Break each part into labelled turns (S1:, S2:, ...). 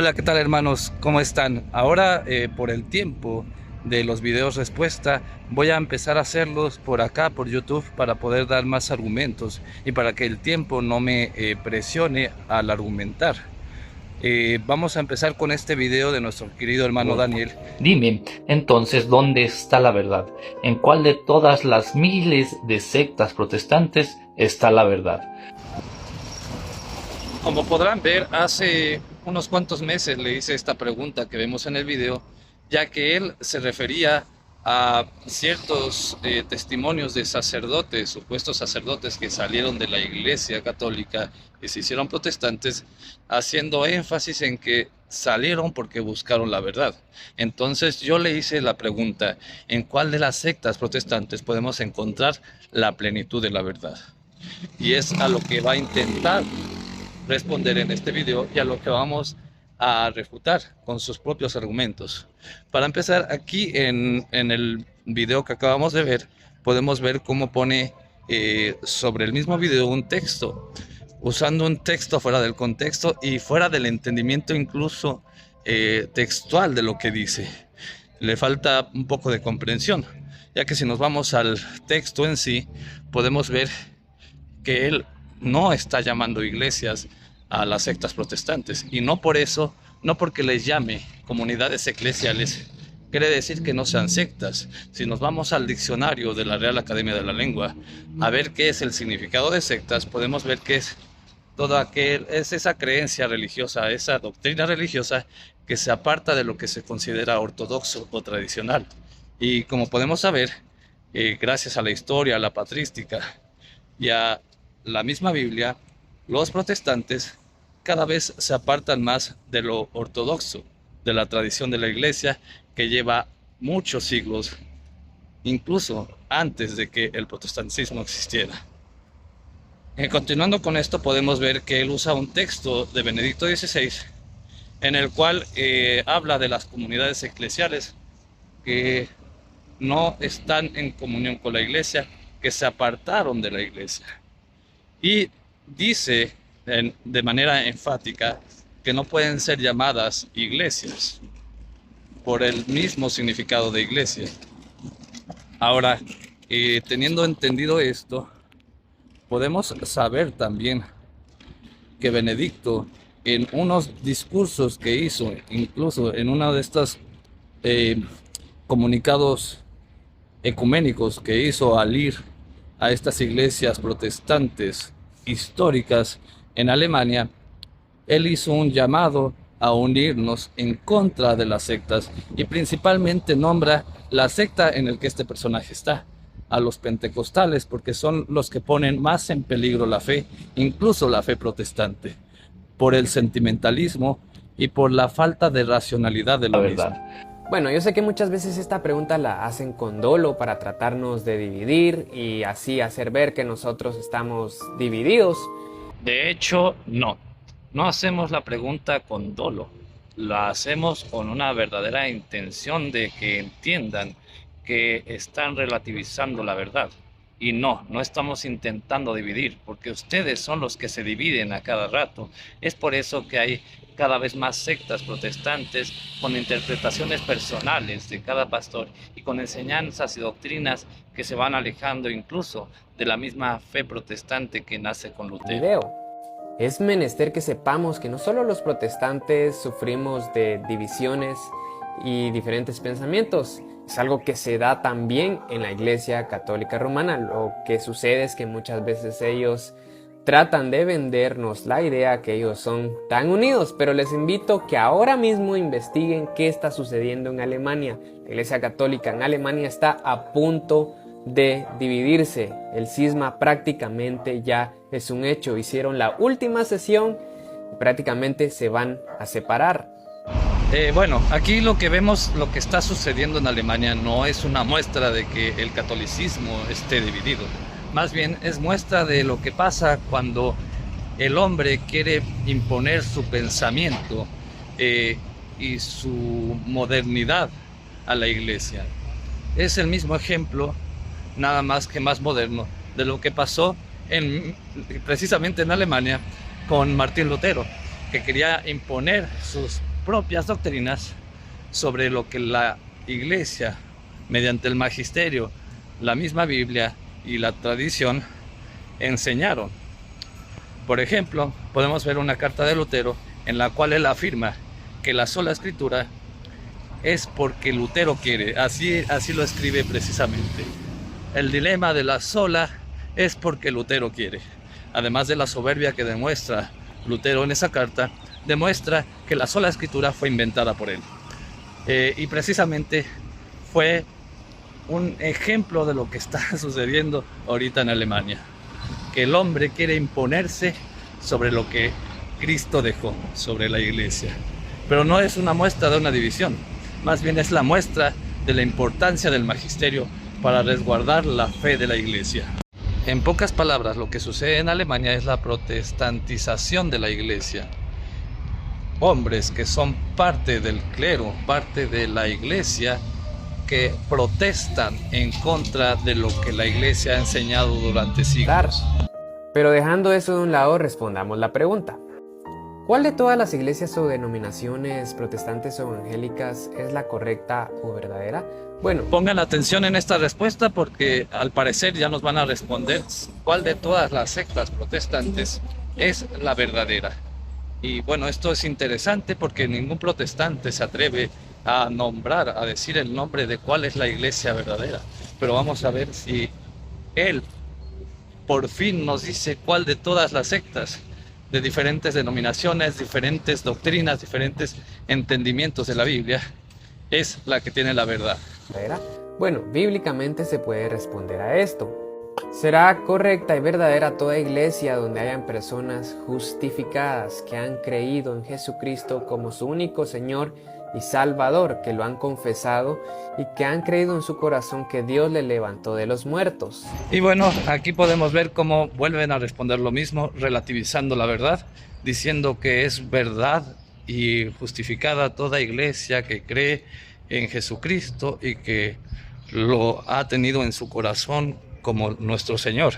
S1: Hola, ¿qué tal hermanos? ¿Cómo están? Ahora, por el tiempo de los videos respuesta, voy a empezar a hacerlos por acá, por YouTube, para poder dar más argumentos y para que el tiempo no me presione al argumentar. Vamos a empezar con este video de nuestro querido hermano Daniel.
S2: Dime, entonces, ¿dónde está la verdad? ¿En cuál de todas las miles de sectas protestantes está la verdad?
S1: Como podrán ver, hace unos cuantos meses le hice esta pregunta que vemos en el video, ya que él se refería a ciertos testimonios de sacerdotes, supuestos sacerdotes que salieron de la Iglesia Católica y se hicieron protestantes, haciendo énfasis en que salieron porque buscaron la verdad. Entonces yo le hice la pregunta, ¿en cuál de las sectas protestantes podemos encontrar la plenitud de la verdad? Y es a lo que va a intentar responder en este video y a lo que vamos a refutar con sus propios argumentos. Para empezar, aquí en el video que acabamos de ver, podemos ver cómo pone sobre el mismo video un texto, usando un texto fuera del contexto y fuera del entendimiento incluso textual de lo que dice. Le falta un poco de comprensión, ya que si nos vamos al texto en sí, podemos ver que él no está llamando iglesias a las sectas protestantes, y no por eso, no porque les llame comunidades eclesiales, quiere decir que no sean sectas. Si nos vamos al diccionario de la Real Academia de la Lengua a ver qué es el significado de sectas, podemos ver que es es esa creencia religiosa, esa doctrina religiosa que se aparta de lo que se considera ortodoxo o tradicional. Y como podemos saber, gracias a la historia, a la patrística y a la misma Biblia, los protestantes cada vez se apartan más de lo ortodoxo, de la tradición de la iglesia que lleva muchos siglos, incluso antes de que el protestantismo existiera. Continuando con esto, podemos ver que él usa un texto de Benedicto XVI en el cual habla de las comunidades eclesiales que no están en comunión con la iglesia, que se apartaron de la iglesia. Y dice de manera enfática que no pueden ser llamadas iglesias por el mismo significado de iglesia. Ahora, teniendo entendido esto, podemos saber también que Benedicto, en unos discursos que hizo, incluso en uno de estos comunicados ecuménicos que hizo al ir a estas iglesias protestantes históricas en Alemania, él hizo un llamado a unirnos en contra de las sectas, y principalmente nombra la secta en el que este personaje está, a los pentecostales, porque son los que ponen más en peligro la fe, incluso la fe protestante, por el sentimentalismo y por la falta de racionalidad de
S2: La
S1: lo mismo.
S2: verdad.
S3: Bueno, yo sé que muchas veces esta pregunta la hacen con dolo para tratarnos de dividir y así hacer ver que nosotros estamos divididos.
S1: De hecho, no hacemos la pregunta con dolo, la hacemos con una verdadera intención de que entiendan que están relativizando la verdad. Y no estamos intentando dividir, porque ustedes son los que se dividen a cada rato. Es por eso que hay cada vez más sectas protestantes con interpretaciones personales de cada pastor y con enseñanzas y doctrinas que se van alejando incluso de la misma fe protestante que nace con Lutero.
S3: Video. Es menester que sepamos que no solo los protestantes sufrimos de divisiones y diferentes pensamientos, es algo que se da también en la Iglesia Católica Romana. Lo que sucede es que muchas veces ellos tratan de vendernos la idea que ellos son tan unidos, pero les invito que ahora mismo investiguen qué está sucediendo en Alemania. La Iglesia Católica en Alemania está a punto de dividirse. El cisma prácticamente ya es un hecho. Hicieron la última sesión y prácticamente se van a separar.
S1: Bueno, aquí lo que vemos, lo que está sucediendo en Alemania no es una muestra de que el catolicismo esté dividido. Más bien es muestra de lo que pasa cuando el hombre quiere imponer su pensamiento y su modernidad a la iglesia. Es el mismo ejemplo, nada más que más moderno, de lo que pasó precisamente en Alemania con Martín Lutero, que quería imponer sus propias doctrinas sobre lo que la Iglesia, mediante el magisterio, la misma Biblia y la tradición, enseñaron. Por ejemplo, podemos ver una carta de Lutero en la cual él afirma que la sola escritura es porque Lutero quiere. Así lo escribe precisamente. El dilema de la sola es porque Lutero quiere. Además de la soberbia que demuestra Lutero en esa carta, demuestra que la sola escritura fue inventada por él. Y precisamente fue un ejemplo de lo que está sucediendo ahorita en Alemania. Que el hombre quiere imponerse sobre lo que Cristo dejó, sobre la iglesia. Pero no es una muestra de una división, más bien es la muestra de la importancia del magisterio para resguardar la fe de la iglesia. En pocas palabras, lo que sucede en Alemania es la protestantización de la iglesia. Hombres que son parte del clero, parte de la iglesia, que protestan en contra de lo que la iglesia ha enseñado durante siglos.
S3: Pero dejando eso de un lado, respondamos la pregunta. ¿Cuál de todas las iglesias o denominaciones protestantes o evangélicas es la correcta o verdadera? Bueno,
S1: pongan atención en esta respuesta porque al parecer ya nos van a responder cuál de todas las sectas protestantes es la verdadera. Y bueno, esto es interesante porque ningún protestante se atreve a nombrar, a decir el nombre de cuál es la iglesia verdadera. Pero vamos a ver si él por fin nos dice cuál de todas las sectas de diferentes denominaciones, diferentes doctrinas, diferentes entendimientos de la Biblia es la que tiene la verdad.
S3: Bueno, bíblicamente se puede responder a esto. ¿Será correcta y verdadera toda iglesia donde hayan personas justificadas que han creído en Jesucristo como su único Señor y Salvador, que lo han confesado y que han creído en su corazón que Dios le levantó de los muertos?
S1: Y bueno, aquí podemos ver cómo vuelven a responder lo mismo, relativizando la verdad, diciendo que es verdad y justificada toda iglesia que cree en Jesucristo y que lo ha tenido en su corazón como nuestro Señor.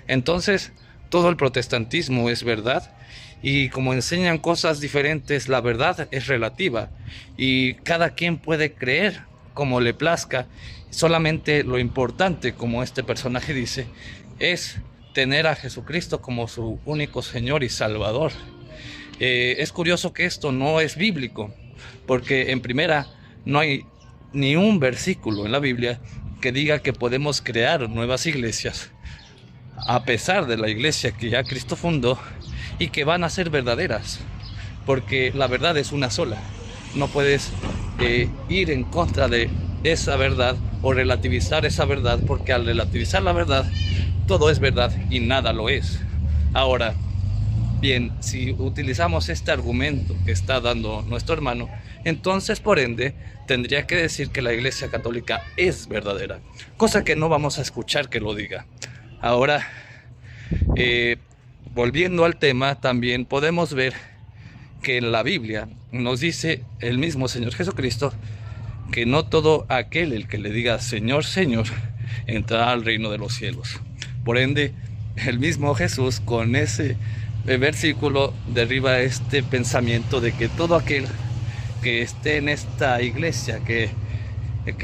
S1: Entonces, todo el protestantismo es verdad. Y como enseñan cosas diferentes, la verdad es relativa y cada quien puede creer como le plazca. Solamente lo importante, como este personaje dice, es tener a Jesucristo como su único Señor y Salvador. Es curioso que esto no es bíblico, porque en primera no hay ni un versículo en la Biblia que diga que podemos crear nuevas iglesias a pesar de la iglesia que ya Cristo fundó y que van a ser verdaderas, porque la verdad es una sola. No puedes ir en contra de esa verdad o relativizar esa verdad, porque al relativizar la verdad, todo es verdad y nada lo es. Ahora, bien, si utilizamos este argumento que está dando nuestro hermano, entonces por ende tendría que decir que la Iglesia Católica es verdadera, cosa que no vamos a escuchar que lo diga. Ahora, volviendo al tema, también podemos ver que en la Biblia nos dice el mismo Señor Jesucristo que no todo aquel el que le diga Señor, Señor, entrará al reino de los cielos. Por ende, el mismo Jesús con ese versículo derriba este pensamiento de que todo aquel que esté en esta iglesia, que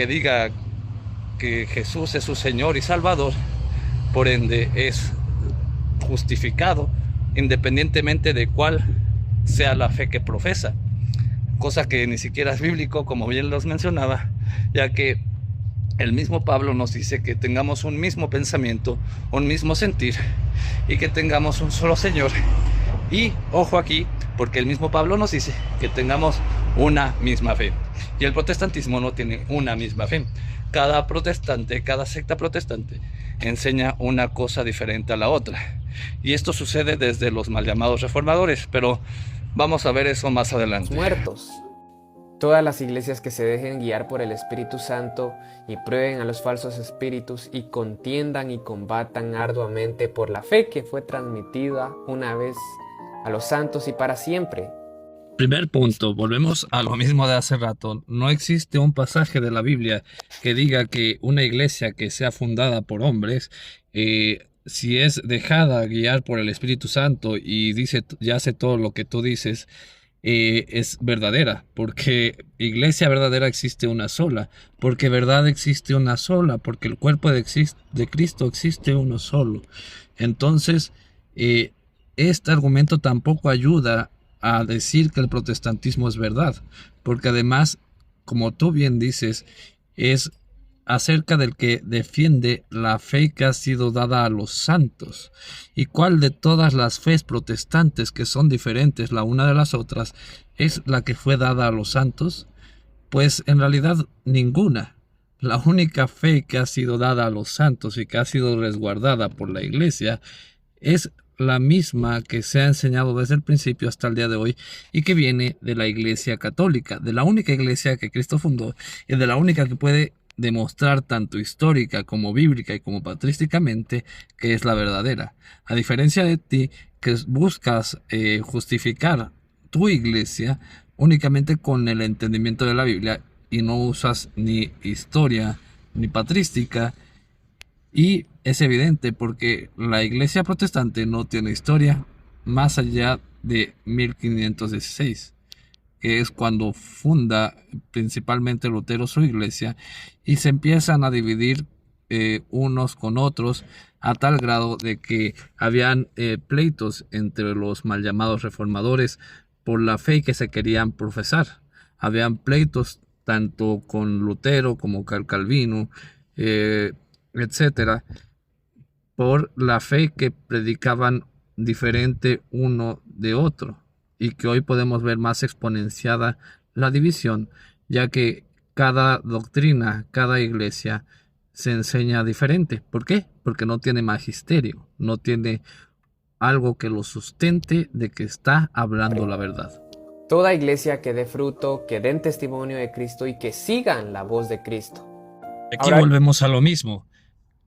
S1: diga que Jesús es su Señor y Salvador, por ende es justificado independientemente de cuál sea la fe que profesa, cosa que ni siquiera es bíblico, como bien los mencionaba, ya que el mismo Pablo nos dice que tengamos un mismo pensamiento, un mismo sentir y que tengamos un solo Señor. Y ojo aquí, porque el mismo Pablo nos dice que tengamos una misma fe, y el protestantismo no tiene una misma fe. Cada protestante, cada secta protestante enseña una cosa diferente a la otra, y esto sucede desde los mal llamados reformadores, pero vamos a ver eso más adelante.
S3: Muertos. Todas las iglesias que se dejen guiar por el Espíritu Santo y prueben a los falsos espíritus y contiendan y combatan arduamente por la fe que fue transmitida una vez a los santos y para siempre.
S1: Primer punto, volvemos a lo mismo de hace rato. No existe un pasaje de la Biblia que diga que una iglesia que sea fundada por hombres, si es dejada guiar por el Espíritu Santo y dice y hace todo lo que tú dices, es verdadera, porque iglesia verdadera existe una sola, porque verdad existe una sola, porque el cuerpo de Cristo existe uno solo. Entonces, este argumento tampoco ayuda a decir que el protestantismo es verdad, porque además, como tú bien dices, es acerca del que defiende la fe que ha sido dada a los santos. ¿Y cuál de todas las fes protestantes, que son diferentes la una de las otras, es la que fue dada a los santos? Pues en realidad ninguna. La única fe que ha sido dada a los santos y que ha sido resguardada por la Iglesia es la misma que se ha enseñado desde el principio hasta el día de hoy y que viene de la Iglesia católica, de la única iglesia que Cristo fundó y de la única que puede demostrar tanto histórica como bíblica y como patrísticamente que es la verdadera. A diferencia de ti, que buscas justificar tu iglesia únicamente con el entendimiento de la Biblia y no usas ni historia ni patrística, y es evidente porque la iglesia protestante no tiene historia más allá de 1516, que es cuando funda principalmente Lutero su iglesia, y se empiezan a dividir unos con otros a tal grado de que habían pleitos entre los mal llamados reformadores por la fe que se querían profesar. Habían pleitos tanto con Lutero como con Calvino, etcétera, por la fe que predicaban diferente uno de otro, y que hoy podemos ver más exponenciada la división, ya que cada doctrina, cada iglesia se enseña diferente. ¿Por qué? Porque no tiene magisterio, no tiene algo que lo sustente de que está hablando la verdad.
S3: Toda iglesia que dé fruto, que den testimonio de Cristo y que sigan la voz de Cristo.
S1: Aquí volvemos a lo mismo.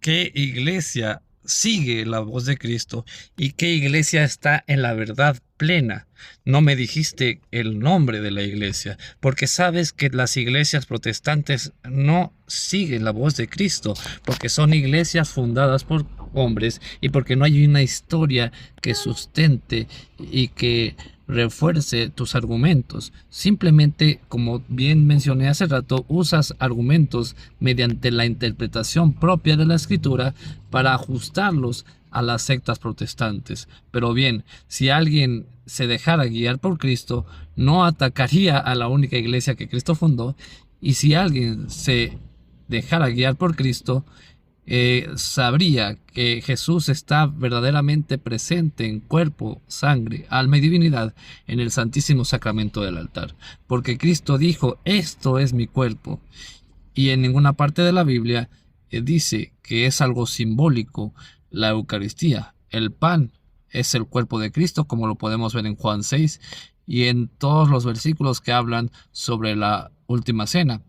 S1: ¿Qué iglesia sigue la voz de Cristo y qué iglesia está en la verdad plena? No me dijiste el nombre de la iglesia, porque sabes que las iglesias protestantes no siguen la voz de Cristo, porque son iglesias fundadas por hombres y porque no hay una historia que sustente y que refuerce tus argumentos. Simplemente, como bien mencioné hace rato, usas argumentos mediante la interpretación propia de la escritura para ajustarlos a las sectas protestantes. Pero bien, si alguien se dejara guiar por Cristo, no atacaría a la única iglesia que Cristo fundó, y si alguien se dejara guiar por Cristo, sabría que Jesús está verdaderamente presente en cuerpo, sangre, alma y divinidad en el Santísimo Sacramento del altar, porque Cristo dijo: esto es mi cuerpo, y en ninguna parte de la Biblia dice que es algo simbólico la Eucaristía. El pan es el cuerpo de Cristo, como lo podemos ver en Juan 6 y en todos los versículos que hablan sobre la última cena.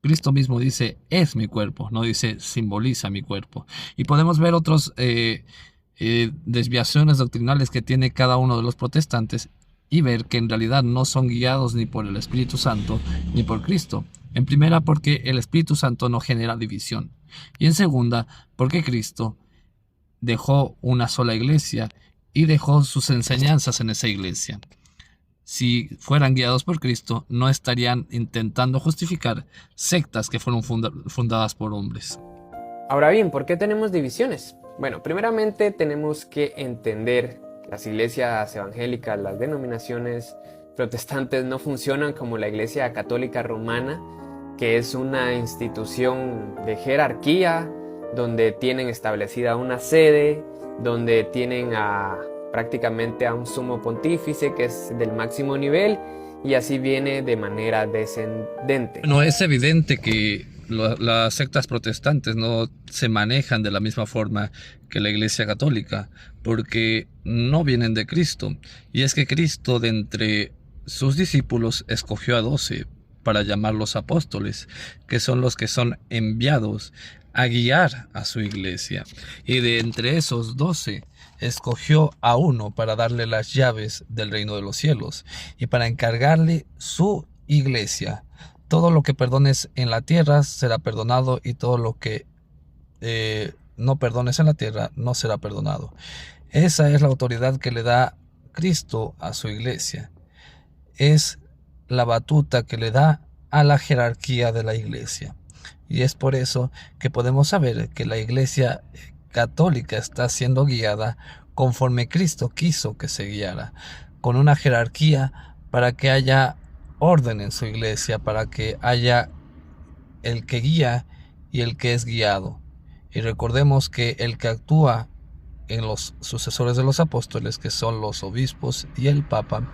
S1: Cristo mismo dice: es mi cuerpo, no dice simboliza mi cuerpo. Y podemos ver otras desviaciones doctrinales que tiene cada uno de los protestantes y ver que en realidad no son guiados ni por el Espíritu Santo ni por Cristo. En primera, porque el Espíritu Santo no genera división. Y en segunda, porque Cristo dejó una sola iglesia y dejó sus enseñanzas en esa iglesia. Si fueran guiados por Cristo, no estarían intentando justificar sectas que fueron fundadas por hombres.
S3: Ahora bien, ¿por qué tenemos divisiones? Bueno, primeramente tenemos que entender las iglesias evangélicas, las denominaciones protestantes no funcionan como la Iglesia Católica Romana, que es una institución de jerarquía, donde tienen establecida una sede, donde tienen prácticamente a un sumo pontífice que es del máximo nivel, y así viene de manera descendente.
S1: No, es evidente que las sectas protestantes no se manejan de la misma forma que la Iglesia Católica, porque no vienen de Cristo. Y es que Cristo, de entre sus discípulos, escogió a 12 para llamarlos apóstoles, que son los que son enviados a guiar a su iglesia. Y de entre esos 12 escogió a uno para darle las llaves del reino de los cielos y para encargarle su iglesia. Todo lo que perdones en la tierra será perdonado, y todo lo que no perdones en la tierra no será perdonado. Esa es la autoridad que le da Cristo a su iglesia. es la batuta que le da a la jerarquía de la iglesia. Y es por eso que podemos saber que la iglesia católica está siendo guiada conforme Cristo quiso que se guiara, con una jerarquía para que haya orden en su iglesia, para que haya el que guía y el que es guiado. Y recordemos que el que actúa en los sucesores de los apóstoles, que son los obispos y el Papa,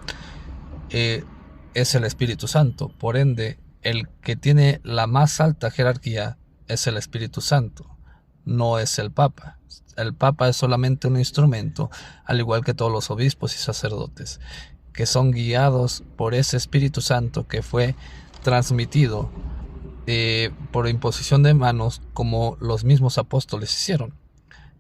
S1: es el Espíritu Santo. Por ende, el que tiene la más alta jerarquía es el Espíritu Santo, no es el Papa. El Papa es solamente un instrumento, al igual que todos los obispos y sacerdotes, que son guiados por ese Espíritu Santo que fue transmitido por imposición de manos, como los mismos apóstoles hicieron.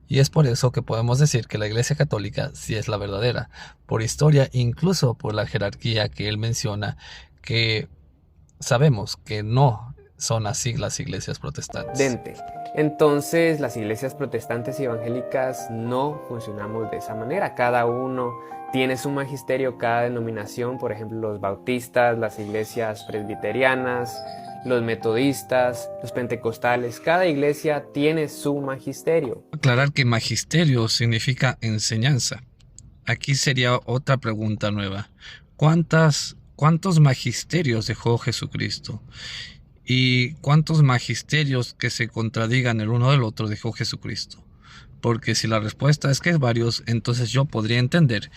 S1: Y es por eso que podemos decir que la Iglesia Católica sí es la verdadera, por historia, incluso por la jerarquía que él menciona, que sabemos que no son así las iglesias protestantes.
S3: Entonces, las iglesias protestantes y evangélicas no funcionamos de esa manera. Cada uno tiene su magisterio, cada denominación, por ejemplo, los bautistas, las iglesias presbiterianas, los metodistas, los pentecostales, cada iglesia tiene su magisterio.
S1: Aclarar que magisterio significa enseñanza. Aquí sería otra pregunta nueva. ¿Cuántos magisterios dejó Jesucristo? ¿Y cuántos magisterios que se contradigan el uno del otro dejó Jesucristo? Porque si la respuesta es que es varios, entonces yo podría entender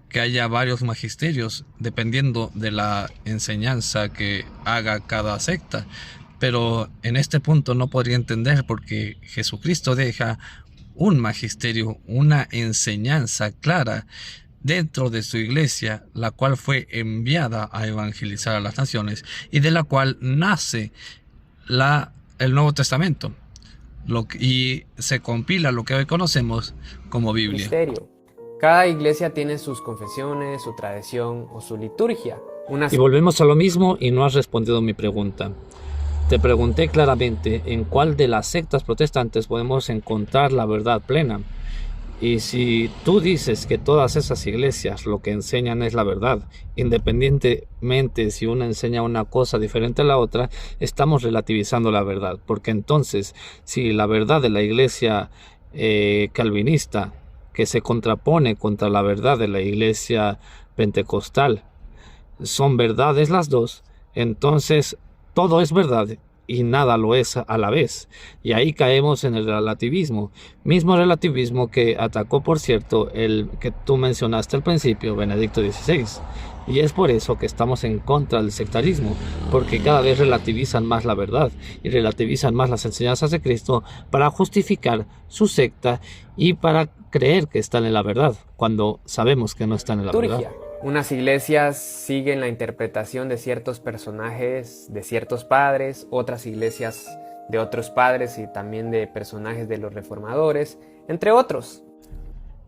S1: que haya varios magisterios dependiendo de la enseñanza que haga cada secta. Pero en este punto no podría entender, porque Jesucristo deja un magisterio, una enseñanza clara dentro de su iglesia, la cual fue enviada a evangelizar a las naciones y de la cual nace el Nuevo Testamento y se compila lo que hoy conocemos como Biblia.
S3: Misterio. Cada iglesia tiene sus confesiones, su tradición o su liturgia.
S2: Y volvemos a lo mismo y no has respondido mi pregunta. Te pregunté claramente en cuál de las sectas protestantes podemos encontrar la verdad plena. Y si tú dices que todas esas iglesias lo que enseñan es la verdad, independientemente si una enseña una cosa diferente a la otra, estamos relativizando la verdad. Porque entonces, si la verdad de la iglesia calvinista, que se contrapone contra la verdad de la iglesia pentecostal, son verdades las dos, entonces todo es verdad y nada lo es a la vez. Y ahí caemos en el relativismo, mismo relativismo que atacó, por cierto, el que tú mencionaste al principio, Benedicto XVI. Y es por eso que estamos en contra del sectarismo, porque cada vez relativizan más la verdad y relativizan más las enseñanzas de Cristo para justificar su secta y para creer que están en la verdad, cuando sabemos que no están en la verdad.
S3: Unas iglesias siguen la interpretación de ciertos personajes, de ciertos padres, otras iglesias de otros padres y también de personajes de los reformadores, entre otros.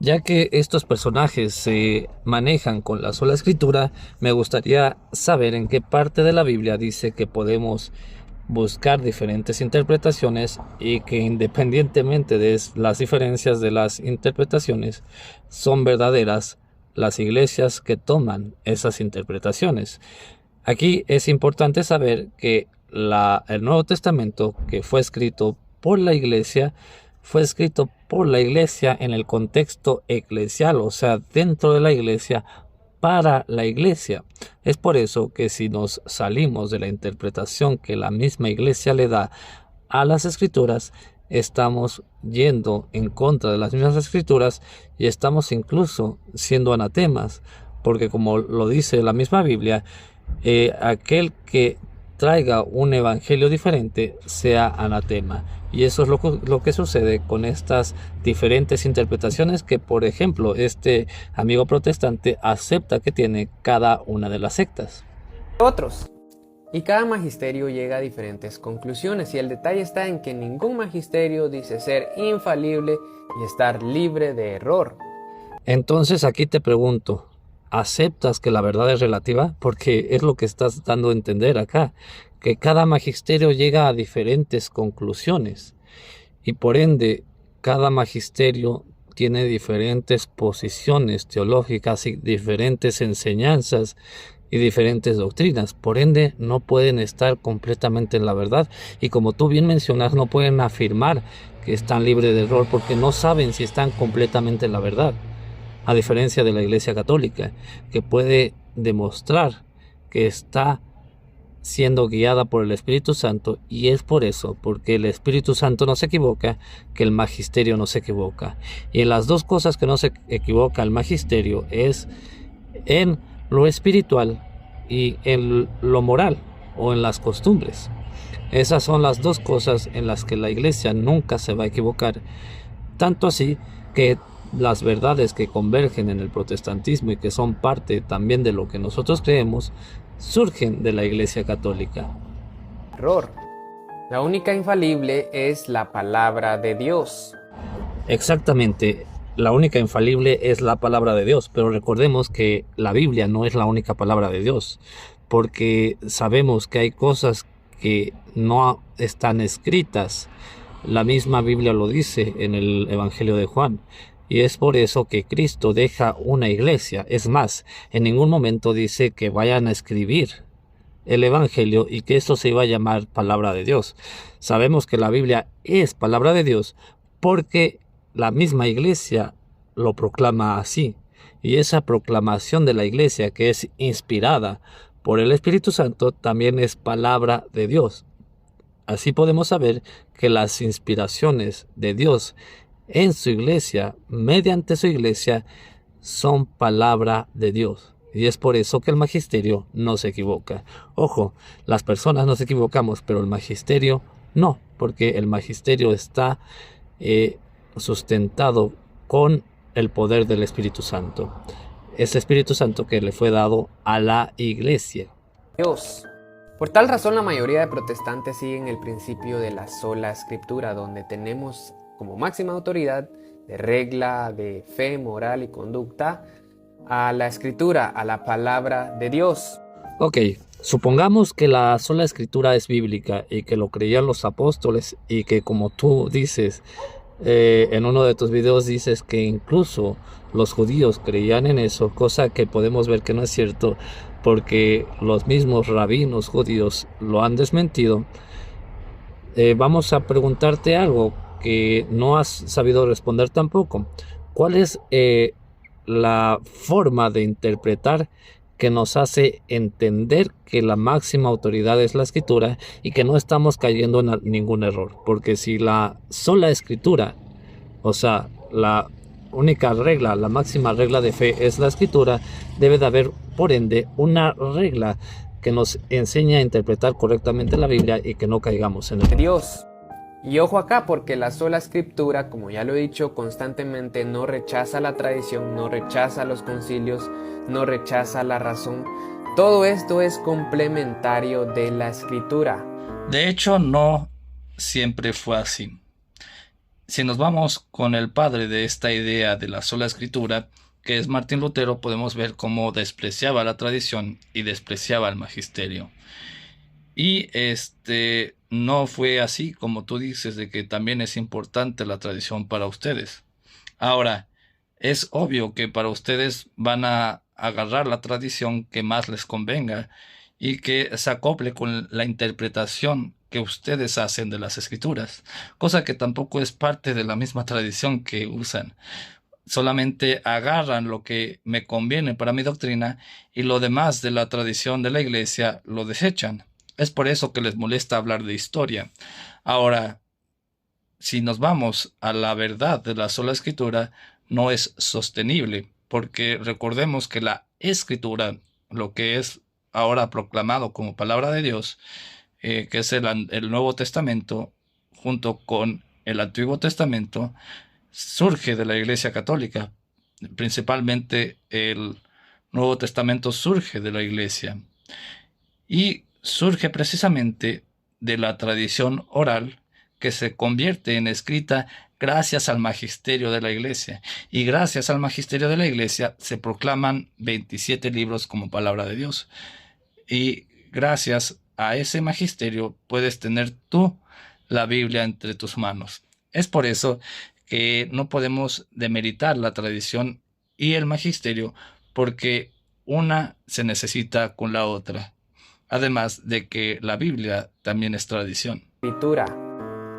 S2: Ya que estos personajes se manejan con la sola escritura, me gustaría saber en qué parte de la Biblia dice que podemos buscar diferentes interpretaciones y que independientemente de las diferencias de las interpretaciones, son verdaderas las iglesias que toman esas interpretaciones. Aquí es importante saber que el Nuevo Testamento, que fue escrito por la iglesia, fue escrito por la iglesia en el contexto eclesial, o sea, dentro de la iglesia, para la iglesia. Es por eso que si nos salimos de la interpretación que la misma iglesia le da a las escrituras, estamos yendo en contra de las mismas escrituras y estamos incluso siendo anatemas, porque como lo dice la misma Biblia, aquel que traiga un evangelio diferente sea anatema. Y eso es lo que sucede con estas diferentes interpretaciones que, por ejemplo, este amigo protestante acepta que tiene cada una de las sectas.
S3: Y cada magisterio llega a diferentes conclusiones, y el detalle está en que ningún magisterio dice ser infalible y estar libre de error.
S2: Entonces aquí te pregunto, ¿aceptas que la verdad es relativa? Porque es lo que estás dando a entender acá, que cada magisterio llega a diferentes conclusiones y por ende cada magisterio tiene diferentes posiciones teológicas y diferentes enseñanzas y diferentes doctrinas. Por ende, no pueden estar completamente en la verdad. Y como tú bien mencionas, no pueden afirmar que están libres de error porque no saben si están completamente en la verdad. A diferencia de la Iglesia Católica, que puede demostrar que está siendo guiada por el Espíritu Santo, y es por eso, porque el Espíritu Santo no se equivoca, que el magisterio no se equivoca. Y en las dos cosas que no se equivoca el magisterio es en lo espiritual y en lo moral o en las costumbres. Esas son las dos cosas en las que la Iglesia nunca se va a equivocar. Tanto así que las verdades que convergen en el protestantismo y que son parte también de lo que nosotros creemos, surgen de la Iglesia Católica.
S3: Error. La única infalible es la palabra de Dios.
S2: Exactamente, la única infalible es la palabra de Dios, pero recordemos que la Biblia no es la única palabra de Dios, porque sabemos que hay cosas que no están escritas. La misma Biblia lo dice en el Evangelio de Juan. Y es por eso que Cristo deja una iglesia. Es más, en ningún momento dice que vayan a escribir el Evangelio y que esto se iba a llamar palabra de Dios. Sabemos que la Biblia es palabra de Dios porque la misma iglesia lo proclama así. Y esa proclamación de la iglesia, que es inspirada por el Espíritu Santo, también es palabra de Dios. Así podemos saber que las inspiraciones de Dios en su iglesia, mediante su iglesia, son palabra de Dios. Y es por eso que el magisterio no se equivoca. Ojo, las personas nos equivocamos, pero el magisterio no, porque el magisterio está sustentado con el poder del Espíritu Santo. Ese Espíritu Santo que le fue dado a la iglesia.
S3: Dios. Por tal razón, la mayoría de protestantes siguen el principio de la sola escritura, donde tenemos como máxima autoridad de regla, de fe, moral y conducta a la escritura, a la palabra de Dios.
S2: Ok, supongamos que la sola escritura es bíblica y que lo creían los apóstoles y que, como tú dices, en uno de tus videos dices que incluso los judíos creían en eso, cosa que podemos ver que no es cierto porque los mismos rabinos judíos lo han desmentido. Vamos a preguntarte algo que no has sabido responder tampoco. ¿Cuál es la forma de interpretar que nos hace entender que la máxima autoridad es la escritura y que no estamos cayendo en ningún error? Porque si la sola escritura, o sea, la única regla, la máxima regla de fe es la escritura, debe de haber, por ende, una regla que nos enseñe a interpretar correctamente la Biblia y que no caigamos en el error.
S3: Dios. Y ojo acá, porque la sola escritura, como ya lo he dicho constantemente, no rechaza la tradición, no rechaza los concilios, no rechaza la razón. Todo esto es complementario de la escritura.
S1: De hecho, no siempre fue así. Si nos vamos con el padre de esta idea de la sola escritura, que es Martín Lutero, podemos ver cómo despreciaba la tradición y despreciaba el magisterio. Y no fue así como tú dices, de que también es importante la tradición para ustedes. Ahora, es obvio que para ustedes van a agarrar la tradición que más les convenga y que se acople con la interpretación que ustedes hacen de las escrituras, cosa que tampoco es parte de la misma tradición que usan. Solamente agarran lo que me conviene para mi doctrina y lo demás de la tradición de la iglesia lo desechan. Es por eso que les molesta hablar de historia. Ahora, si nos vamos a la verdad de la sola escritura, no es sostenible, porque recordemos que la escritura, lo que es ahora proclamado como palabra de Dios, que es el Nuevo Testamento, junto con el Antiguo Testamento, surge de la Iglesia Católica. Principalmente el Nuevo Testamento surge de la Iglesia y surge precisamente de la tradición oral que se convierte en escrita gracias al magisterio de la Iglesia. Y gracias al magisterio de la Iglesia se proclaman 27 libros como palabra de Dios. Y gracias a ese magisterio puedes tener tú la Biblia entre tus manos. Es por eso que no podemos demeritar la tradición y el magisterio, porque una se necesita con la otra. Además de que la Biblia también es tradición.
S3: Escritura.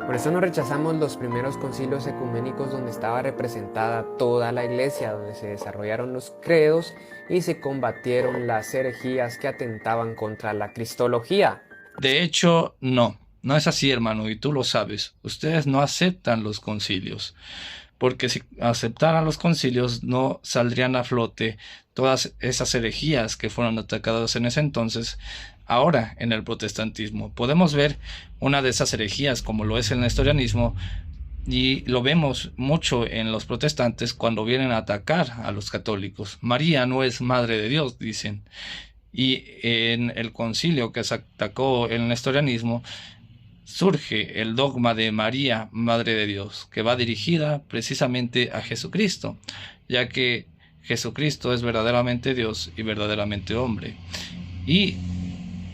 S3: Por eso no rechazamos los primeros concilios ecuménicos donde estaba representada toda la iglesia, donde se desarrollaron los credos y se combatieron las herejías que atentaban contra la cristología.
S1: De hecho, no es así, hermano, y tú lo sabes. Ustedes no aceptan los concilios, porque si aceptaran los concilios no saldrían a flote todas esas herejías que fueron atacadas en ese entonces. Ahora, en el protestantismo, podemos ver una de esas herejías como lo es el nestorianismo, y lo vemos mucho en los protestantes cuando vienen a atacar a los católicos. María no es madre de Dios, dicen. Y en el concilio que se atacó el nestorianismo, surge el dogma de María, Madre de Dios, que va dirigida precisamente a Jesucristo, ya que Jesucristo es verdaderamente Dios y verdaderamente hombre. Y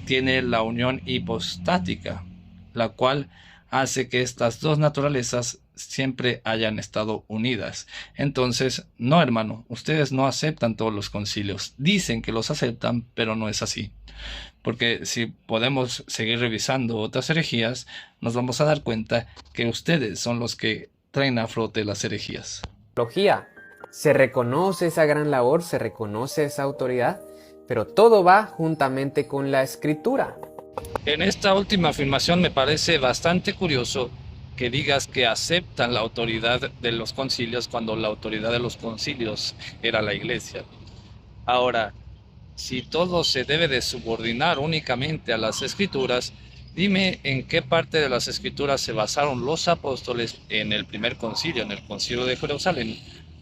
S1: tiene la unión hipostática, la cual hace que estas dos naturalezas siempre hayan estado unidas. Entonces, no, hermano, ustedes no aceptan todos los concilios. Dicen que los aceptan, pero no es así. Porque si podemos seguir revisando otras herejías, nos vamos a dar cuenta que ustedes son los que traen a flote las herejías.
S3: Se reconoce esa gran labor, se reconoce esa autoridad, pero todo va juntamente con la escritura.
S1: En esta última afirmación me parece bastante curioso que digas que aceptan la autoridad de los concilios cuando la autoridad de los concilios era la iglesia. Ahora, si todo se debe de subordinar únicamente a las escrituras, dime en qué parte de las escrituras se basaron los apóstoles en el primer concilio, en el concilio de Jerusalén,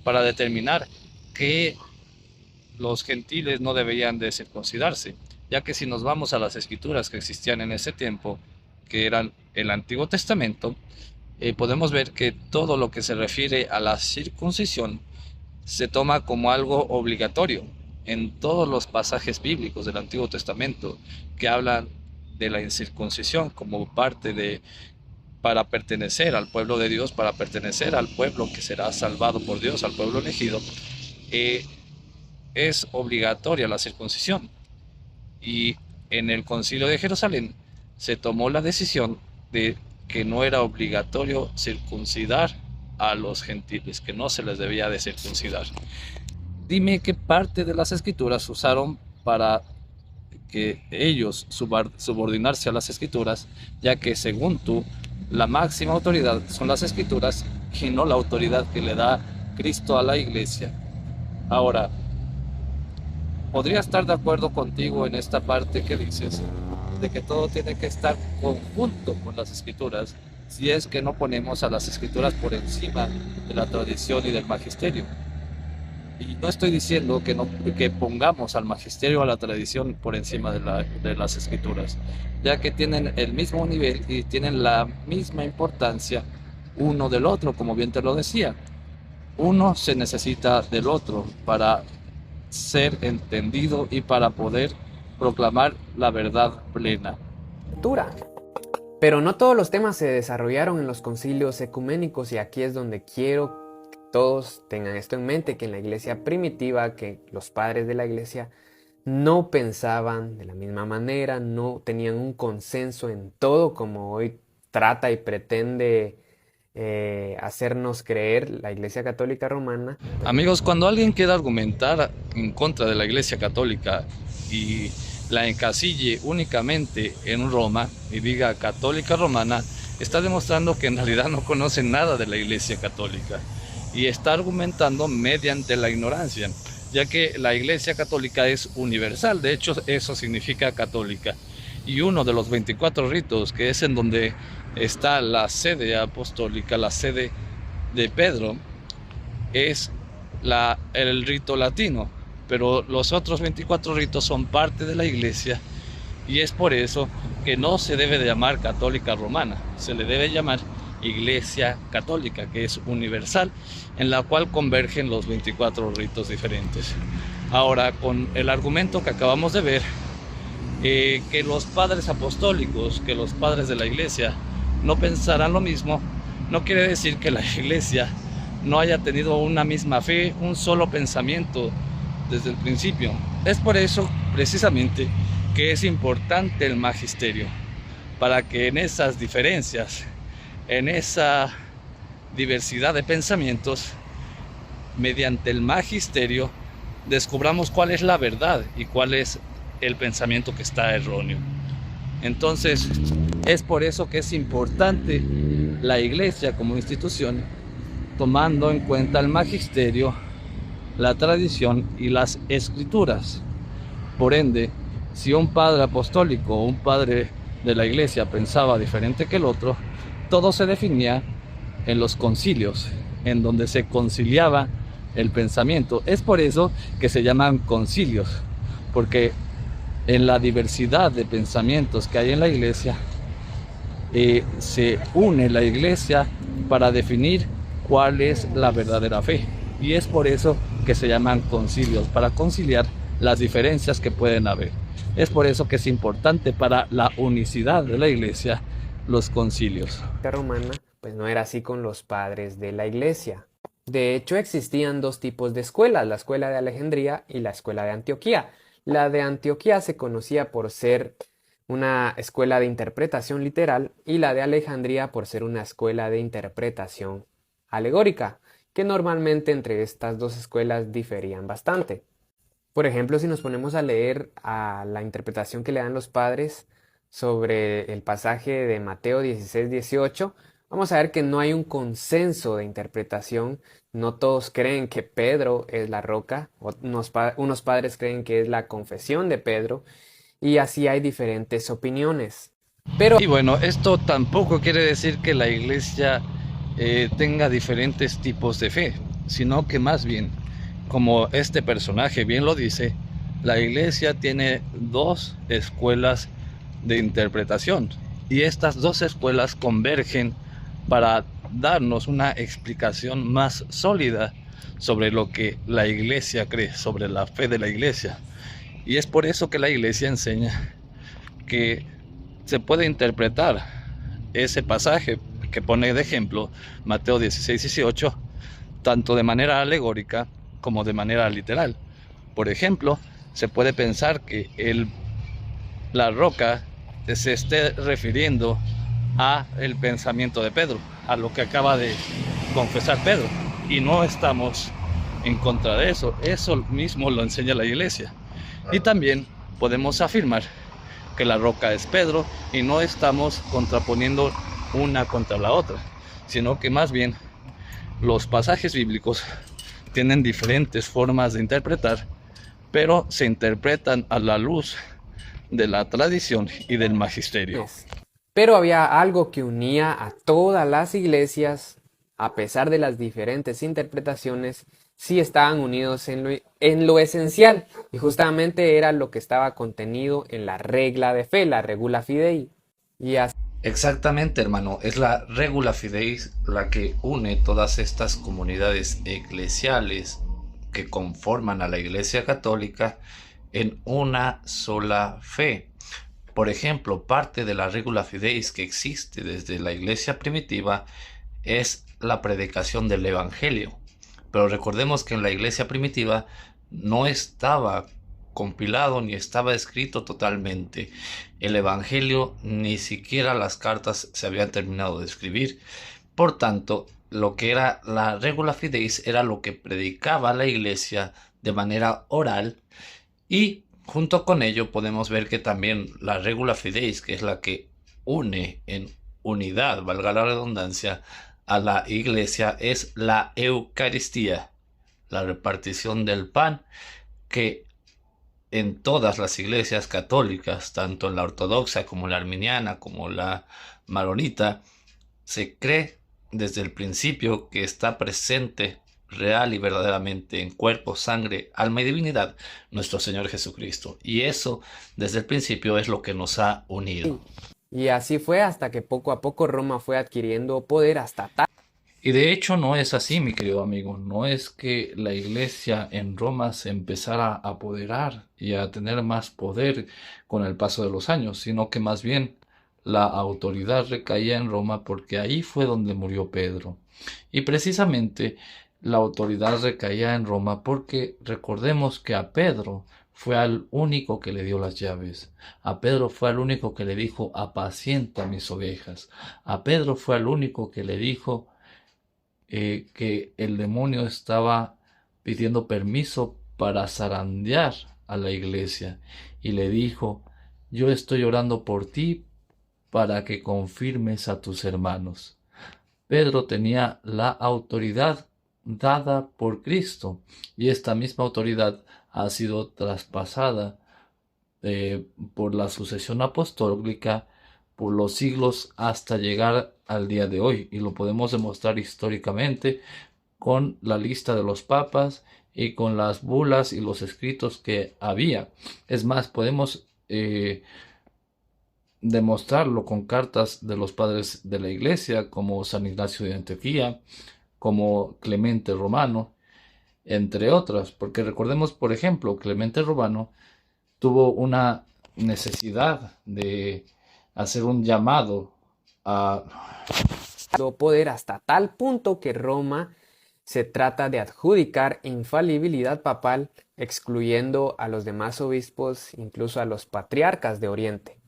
S1: para determinar que los gentiles no deberían de circuncidarse, ya que si nos vamos a las escrituras que existían en ese tiempo, que eran el Antiguo Testamento, podemos ver que todo lo que se refiere a la circuncisión se toma como algo obligatorio en todos los pasajes bíblicos del Antiguo Testamento que hablan de la incircuncisión como parte de, para pertenecer al pueblo de Dios, para pertenecer al pueblo que será salvado por Dios, al pueblo elegido. Es obligatoria la circuncisión, y en el concilio de Jerusalén se tomó la decisión de que no era obligatorio circuncidar a los gentiles, que no se les debía de circuncidar. Dime qué parte de las escrituras usaron para que ellos subordinarse a las escrituras, ya que según tú, la máxima autoridad son las escrituras y no la autoridad que le da Cristo a la iglesia. Ahora, podría estar de acuerdo contigo en esta parte que dices, de que todo tiene que estar conjunto con las escrituras, si es que no ponemos a las escrituras por encima de la tradición y del magisterio. Y no estoy diciendo que pongamos al magisterio o a la tradición por encima de las escrituras, ya que tienen el mismo nivel y tienen la misma importancia uno del otro, como bien te lo decía. Uno se necesita del otro para ser entendido y para poder proclamar la verdad plena.
S3: Pero no todos los temas se desarrollaron en los concilios ecuménicos, y aquí es donde quiero que todos tengan esto en mente, que en la iglesia primitiva, que los padres de la iglesia no pensaban de la misma manera, no tenían un consenso en todo como hoy trata y pretende hacernos creer la Iglesia Católica Romana.
S1: Amigos, cuando alguien quiera argumentar en contra de la Iglesia Católica y la encasille únicamente en Roma y diga Católica Romana, está demostrando que en realidad no conoce nada de la Iglesia Católica y está argumentando mediante la ignorancia, ya que la Iglesia Católica es universal. De hecho, eso significa católica. Y uno de los 24 ritos, que es en donde está la sede apostólica, la sede de Pedro, es el rito latino, pero los otros 24 ritos son parte de la iglesia, y es por eso que no se debe de llamar católica romana, se le debe llamar Iglesia Católica, que es universal, en la cual convergen los 24 ritos diferentes. Ahora, con el argumento que acabamos de ver, que los padres apostólicos, que los padres de la iglesia no pensarán lo mismo, no quiere decir que la iglesia no haya tenido una misma fe, un solo pensamiento desde el principio, Es por eso, precisamente, que es importante el magisterio, para que en esas diferencias, en esa diversidad de pensamientos, mediante el magisterio, descubramos cuál es la verdad y cuál es el pensamiento que está erróneo. Entonces, es por eso que es importante la iglesia como institución, tomando en cuenta el magisterio, la tradición y las escrituras. Por ende, si un padre apostólico o un padre de la iglesia pensaba diferente que el otro, todo se definía en los concilios, en donde se conciliaba el pensamiento. Es por eso que se llaman concilios, porque en la diversidad de pensamientos que hay en la iglesia, se une la iglesia para definir cuál es la verdadera fe. Y es por eso que se llaman concilios, para conciliar las diferencias que pueden haber. Es por eso que es importante para la unicidad de la iglesia los concilios.
S3: La romana, pues no era así con los padres de la iglesia. De hecho, existían dos tipos de escuelas, la escuela de Alejandría y la escuela de Antioquía. La de Antioquía se conocía por ser una escuela de interpretación literal y la de Alejandría por ser una escuela de interpretación alegórica, que normalmente entre estas dos escuelas diferían bastante. Por ejemplo, si nos ponemos a leer a la interpretación que le dan los padres sobre el pasaje de Mateo 16-18, vamos a ver que no hay un consenso de interpretación. No todos creen que Pedro es la roca, unos padres creen que es la confesión de Pedro, y así hay diferentes opiniones.
S1: Y bueno, esto tampoco quiere decir que la iglesia tenga diferentes tipos de fe, sino que más bien, como este personaje bien lo dice, la iglesia tiene dos escuelas de interpretación y estas dos escuelas convergen para darnos una explicación más sólida sobre lo que la iglesia cree, sobre la fe de la iglesia. Y es por eso que la iglesia enseña que se puede interpretar ese pasaje que pone de ejemplo Mateo 16-18, tanto de manera alegórica como de manera literal. Por ejemplo, se puede pensar que la roca se esté refiriendo a el pensamiento de Pedro, a lo que acaba de confesar Pedro, y no estamos en contra de eso. Eso mismo lo enseña la iglesia. Y también podemos afirmar que la roca es Pedro y no estamos contraponiendo una contra la otra, sino que más bien los pasajes bíblicos tienen diferentes formas de interpretar, pero se interpretan a la luz de la tradición y del magisterio.
S3: Pero había algo que unía a todas las iglesias, a pesar de las diferentes interpretaciones, sí estaban unidos en lo esencial, y justamente era lo que estaba contenido en la regla de fe, la regula fidei.
S2: Exactamente, hermano, es la regula fidei la que une todas estas comunidades eclesiales que conforman a la Iglesia Católica en una sola fe. Por ejemplo, parte de la regula fidei que existe desde la Iglesia primitiva es la predicación del Evangelio. Pero recordemos que en la iglesia primitiva no estaba compilado ni estaba escrito totalmente el Evangelio, ni siquiera las cartas se habían terminado de escribir. Por tanto, lo que era la regula fidei era lo que predicaba la iglesia de manera oral, y junto con ello podemos ver que también la regula fidei, que es la que une en unidad, valga la redundancia, a la iglesia, es la Eucaristía, la repartición del pan, que en todas las iglesias católicas, tanto en la ortodoxa como la arminiana como la maronita, se cree desde el principio que está presente real y verdaderamente en cuerpo, sangre, alma y divinidad nuestro Señor Jesucristo. Y eso desde el principio es lo que nos ha unido.
S3: Y así fue hasta que poco a poco Roma fue adquiriendo poder hasta tal.
S2: Y de hecho no es así, mi querido amigo. No es que la iglesia en Roma se empezara a apoderar y a tener más poder con el paso de los años, sino que más bien la autoridad recaía en Roma porque ahí fue donde murió Pedro. Y precisamente la autoridad recaía en Roma porque recordemos que a Pedro
S4: fue al único que le dio las llaves. A Pedro fue al único que le dijo, apacienta mis ovejas. A Pedro fue al único que le dijo que el demonio estaba pidiendo permiso para zarandear a la iglesia. Y le dijo, yo estoy orando por ti para que confirmes a tus hermanos. Pedro tenía la autoridad dada por Cristo, y esta misma autoridad ha sido traspasada por la sucesión apostólica por los siglos hasta llegar al día de hoy, y lo podemos demostrar históricamente con la lista de los papas y con las bulas y los escritos que había. Es más, podemos demostrarlo con cartas de los padres de la iglesia, como San Ignacio de Antioquía, como Clemente Romano, entre otras, porque recordemos, por ejemplo, Clemente Romano tuvo una necesidad de hacer un llamado a
S3: Poder hasta tal punto que Roma se trata de adjudicar infalibilidad papal, excluyendo a los demás obispos, incluso a los patriarcas de Oriente.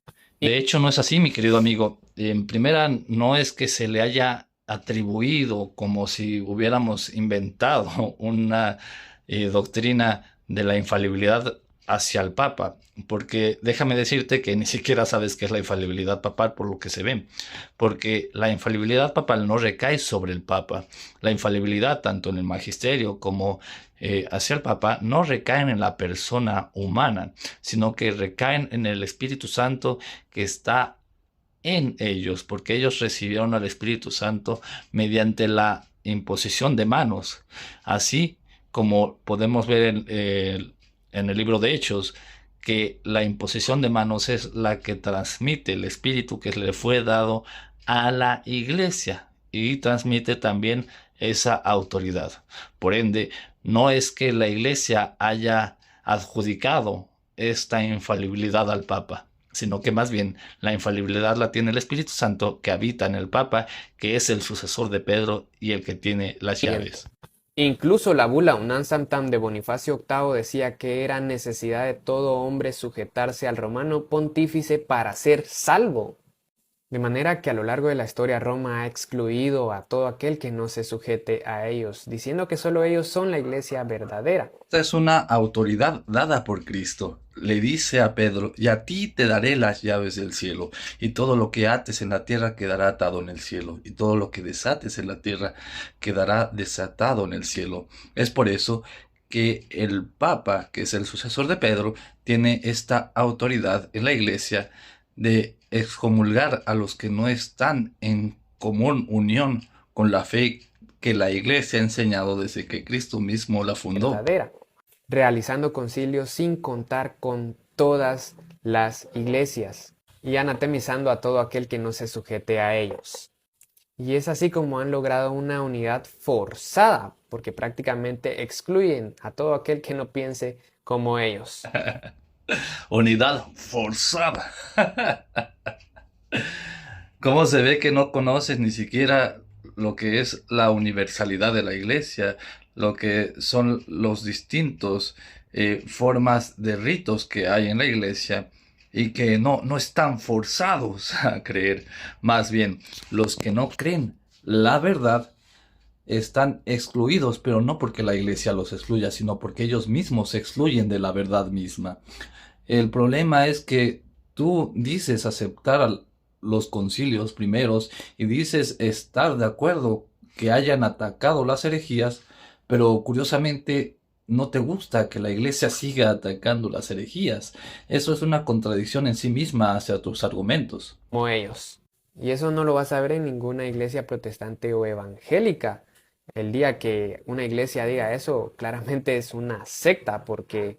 S4: De hecho, no es así, mi querido amigo. En primera, no es que se le haya atribuido como si hubiéramos inventado una doctrina de la infalibilidad hacia el Papa, porque déjame decirte que ni siquiera sabes qué es la infalibilidad papal por lo que se ve, porque la infalibilidad papal no recae sobre el Papa. La infalibilidad, tanto en el magisterio como hacia el Papa, no recaen en la persona humana, sino que recaen en el Espíritu Santo que está en ellos, porque ellos recibieron al Espíritu Santo mediante la imposición de manos, así como podemos ver en el libro de Hechos, que la imposición de manos es la que transmite el Espíritu que le fue dado a la iglesia y transmite también esa autoridad. Por ende, no es que la iglesia haya adjudicado esta infalibilidad al Papa, sino que más bien la infalibilidad la tiene el Espíritu Santo que habita en el Papa, que es el sucesor de Pedro y el que tiene las llaves.
S3: Incluso la bula Unam Sanctam de Bonifacio VIII decía que era necesidad de todo hombre sujetarse al romano pontífice para ser salvo. De manera que a lo largo de la historia Roma ha excluido a todo aquel que no se sujete a ellos, diciendo que solo ellos son la iglesia verdadera.
S4: Esta es una autoridad dada por Cristo. Le dice a Pedro, y a ti te daré las llaves del cielo, y todo lo que ates en la tierra quedará atado en el cielo, y todo lo que desates en la tierra quedará desatado en el cielo. Es por eso que el Papa, que es el sucesor de Pedro, tiene esta autoridad en la iglesia de excomulgar a los que no están en común unión con la fe que la iglesia ha enseñado desde que Cristo mismo la fundó.
S3: Verdadera, realizando concilios sin contar con todas las iglesias y anatemizando a todo aquel que no se sujete a ellos. Y es así como han logrado una unidad forzada, porque prácticamente excluyen a todo aquel que no piense como ellos.
S4: Unidad forzada. ¿Cómo se ve que no conoces ni siquiera lo que es la universalidad de la iglesia, lo que son los distintos formas de ritos que hay en la iglesia y que no están forzados a creer? Más bien, los que no creen la verdad están excluidos, pero no porque la iglesia los excluya, sino porque ellos mismos se excluyen de la verdad misma. El problema es que tú dices aceptar a los concilios primeros y dices estar de acuerdo que hayan atacado las herejías, pero curiosamente no te gusta que la iglesia siga atacando las herejías. Eso es una contradicción en sí misma hacia tus argumentos.
S3: Como ellos. Y eso no lo vas a ver en ninguna iglesia protestante o evangélica. El día que una iglesia diga eso, claramente es una secta, porque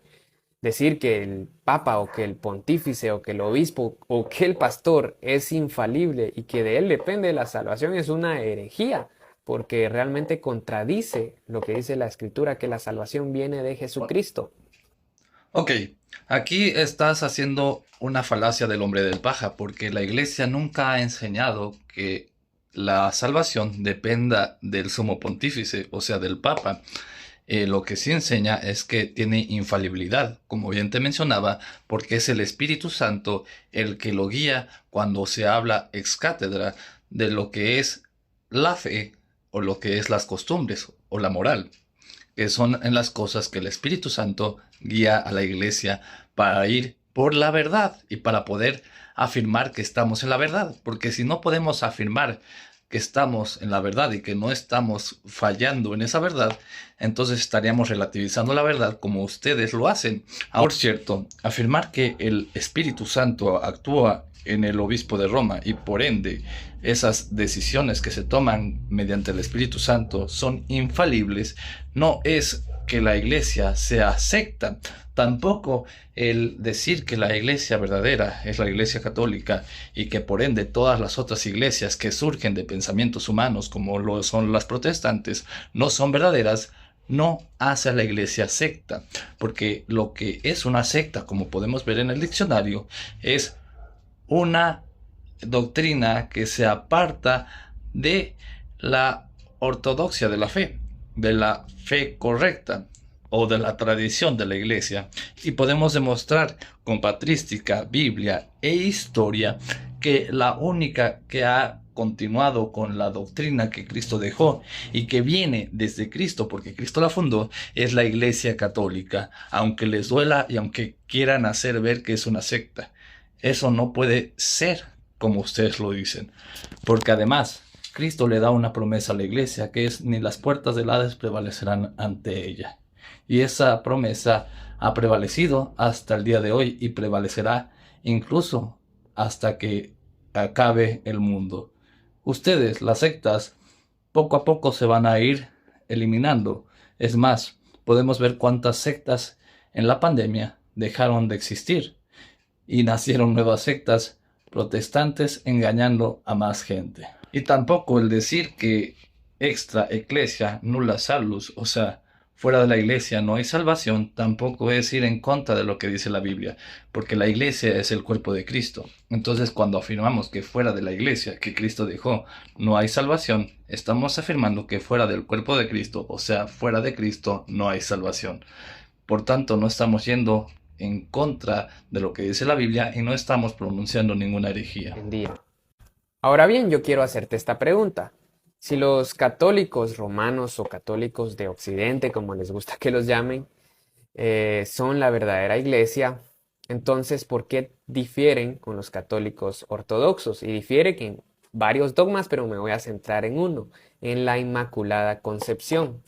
S3: decir que el papa o que el pontífice o que el obispo o que el pastor es infalible y que de él depende la salvación es una herejía, porque realmente contradice lo que dice la Escritura, que la salvación viene de Jesucristo.
S4: Ok, aquí estás haciendo una falacia del hombre del paja, porque la iglesia nunca ha enseñado que la salvación dependa del sumo pontífice, o sea, del papa. Lo que sí enseña es que tiene infalibilidad, como bien te mencionaba, porque es el Espíritu Santo el que lo guía cuando se habla ex cátedra de lo que es la fe o lo que es las costumbres o la moral, que son en las cosas que el Espíritu Santo guía a la iglesia para ir por la verdad y para poder afirmar que estamos en la verdad, porque si no podemos afirmar que estamos en la verdad y que no estamos fallando en esa verdad, entonces estaríamos relativizando la verdad como ustedes lo hacen. Por cierto, afirmar que el Espíritu Santo actúa en el obispo de Roma y por ende esas decisiones que se toman mediante el Espíritu Santo son infalibles, no es que la iglesia sea secta. Tampoco el decir que la iglesia verdadera es la iglesia católica y que por ende todas las otras iglesias que surgen de pensamientos humanos como lo son las protestantes no son verdaderas, no hace a la iglesia secta. Porque lo que es una secta, como podemos ver en el diccionario, es una doctrina que se aparta de la ortodoxia de la fe correcta o de la tradición de la iglesia. Y podemos demostrar con patrística, Biblia e historia que la única que ha continuado con la doctrina que Cristo dejó y que viene desde Cristo, porque Cristo la fundó, es la Iglesia Católica, aunque les duela y aunque quieran hacer ver que es una secta. Eso no puede ser como ustedes lo dicen, porque además Cristo le da una promesa a la iglesia que es: ni las puertas del Hades prevalecerán ante ella. Y esa promesa ha prevalecido hasta el día de hoy y prevalecerá incluso hasta que acabe el mundo. Ustedes, las sectas, poco a poco se van a ir eliminando. Es más, podemos ver cuántas sectas en la pandemia dejaron de existir y nacieron nuevas sectas protestantes engañando a más gente. Y tampoco el decir que extra ecclesia nulla salus, o sea, fuera de la iglesia no hay salvación, tampoco es ir en contra de lo que dice la Biblia, porque la iglesia es el cuerpo de Cristo. Entonces, cuando afirmamos que fuera de la iglesia que Cristo dejó no hay salvación, estamos afirmando que fuera del cuerpo de Cristo, o sea, fuera de Cristo no hay salvación. Por tanto, no estamos yendo en contra de lo que dice la Biblia y no estamos pronunciando ninguna herejía.
S3: Ahora bien, yo quiero hacerte esta pregunta. Si los católicos romanos o católicos de Occidente, como les gusta que los llamen, son la verdadera iglesia, entonces, ¿por qué difieren con los católicos ortodoxos? Y difieren en varios dogmas, pero me voy a centrar en uno, en la Inmaculada Concepción.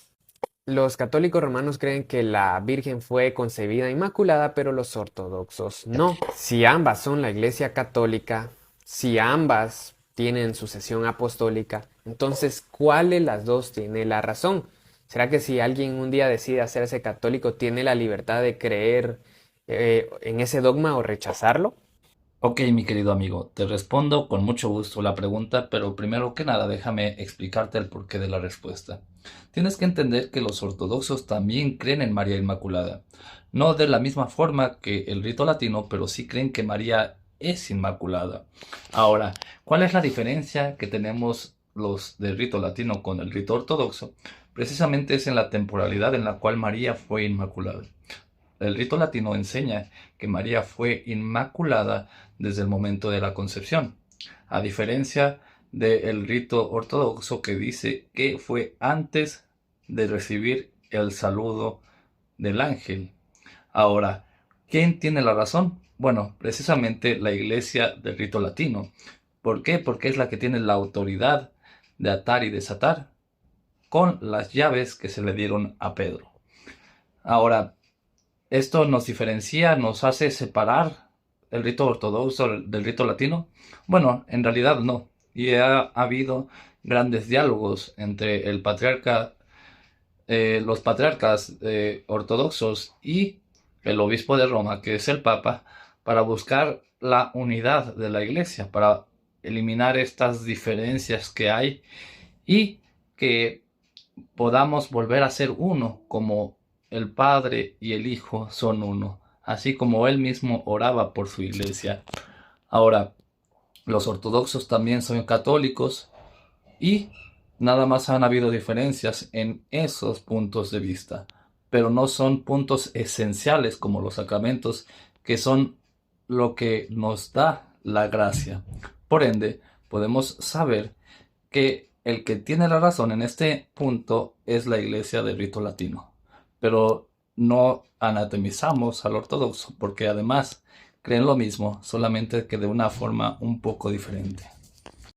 S3: Los católicos romanos creen que la Virgen fue concebida inmaculada, pero los ortodoxos no. Si ambas son la Iglesia Católica, si ambas tienen sucesión apostólica, entonces, ¿cuál de las dos tiene la razón? ¿Será que si alguien un día decide hacerse católico, tiene la libertad de creer en ese dogma o rechazarlo?
S4: Ok, mi querido amigo, te respondo con mucho gusto la pregunta, pero primero que nada déjame explicarte el porqué de la respuesta. Tienes que entender que los ortodoxos también creen en María Inmaculada. No de la misma forma que el rito latino, pero sí creen que María es inmaculada. Ahora, ¿cuál es la diferencia que tenemos los del rito latino con el rito ortodoxo? Precisamente es en la temporalidad en la cual María fue inmaculada. El rito latino enseña que María fue inmaculada desde el momento de la concepción, a diferencia del rito ortodoxo que dice que fue antes de recibir el saludo del ángel. Ahora, ¿quién tiene la razón? Bueno, precisamente la iglesia del rito latino. ¿Por qué? Porque es la que tiene la autoridad de atar y desatar con las llaves que se le dieron a Pedro. Ahora, esto nos diferencia, nos hace separar el rito ortodoxo del rito latino. Bueno, en realidad no. Y ha habido grandes diálogos entre el patriarca, los patriarcas ortodoxos y el obispo de Roma, que es el Papa, para buscar la unidad de la iglesia, para eliminar estas diferencias que hay y que podamos volver a ser uno, como el Padre y el Hijo son uno, así como él mismo oraba por su iglesia. Ahora, los ortodoxos también son católicos y Nada más han habido diferencias en esos puntos de vista, pero no son puntos esenciales como los sacramentos, que son lo que nos da la gracia. Por ende, podemos saber que el que tiene la razón en este punto es la Iglesia de rito latino, pero no anatemizamos al ortodoxo, porque además creen lo mismo, solamente que de una forma un poco diferente.